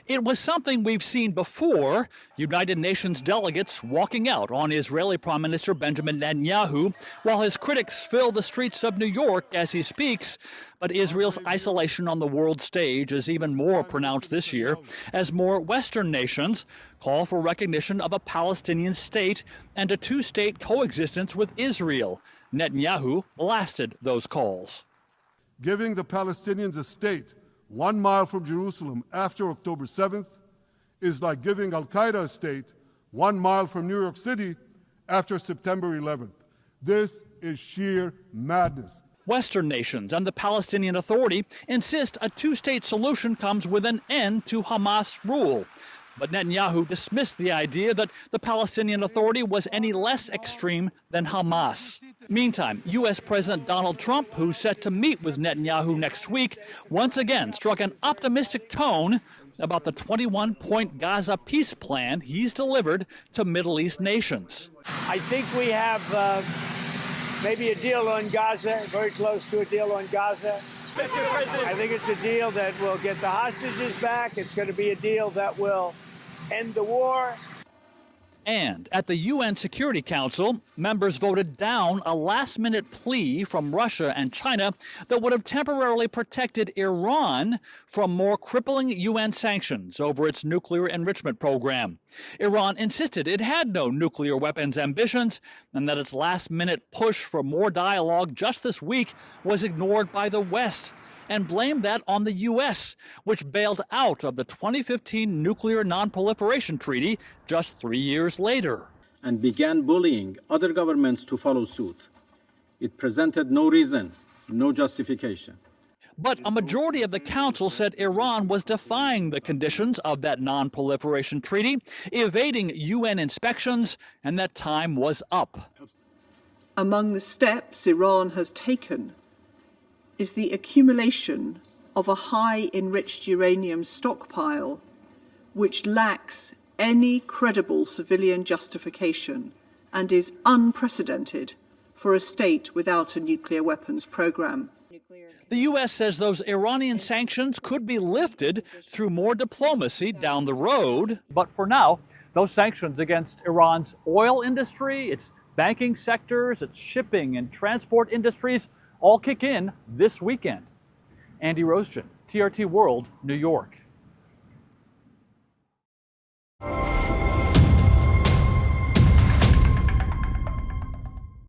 It was something we've seen before, United Nations delegates walking out on Israeli Prime Minister Benjamin Netanyahu, while his critics fill the streets of New York as he speaks. But Israel's isolation on the world stage is even more pronounced this year, as more Western nations call for recognition of a Palestinian state and a two-state coexistence with Israel. Netanyahu blasted those calls. Giving the Palestinians a state 1 mile from Jerusalem after October 7th is like giving Al-Qaeda a state 1 mile from New York City after September 11th. This is sheer madness. Western nations and the Palestinian Authority insist a two-state solution comes with an end to Hamas rule. But Netanyahu dismissed the idea that the Palestinian Authority was any less extreme than Hamas. Meantime, U.S. President Donald Trump, who's set to meet with Netanyahu next week, once again struck an optimistic tone about the 21-point Gaza peace plan he's delivered to Middle East nations. I think we have maybe a deal on Gaza, very close to a deal on Gaza. I think it's a deal that will get the hostages back. It's going to be a deal that will end the war. And at the UN Security Council, members voted down a last-minute plea from Russia and China that would have temporarily protected Iran from more crippling UN sanctions over its nuclear enrichment program. Iran insisted it had no nuclear weapons ambitions and that its last-minute push for more dialogue just this week was ignored by the West, and blamed that on the U.S., which bailed out of the 2015 Nuclear Non-Proliferation Treaty just 3 years later. And began bullying other governments to follow suit. It presented no reason, no justification. But a majority of the Council said Iran was defying the conditions of that non-proliferation treaty, evading UN inspections, and that time was up. Among the steps Iran has taken is the accumulation of a high enriched uranium stockpile which lacks any credible civilian justification and is unprecedented for a state without a nuclear weapons program. The U.S. says those Iranian sanctions could be lifted through more diplomacy down the road. But for now, those sanctions against Iran's oil industry, its banking sectors, its shipping and transport industries all kick in this weekend. Andy Roesgen, TRT World, New York.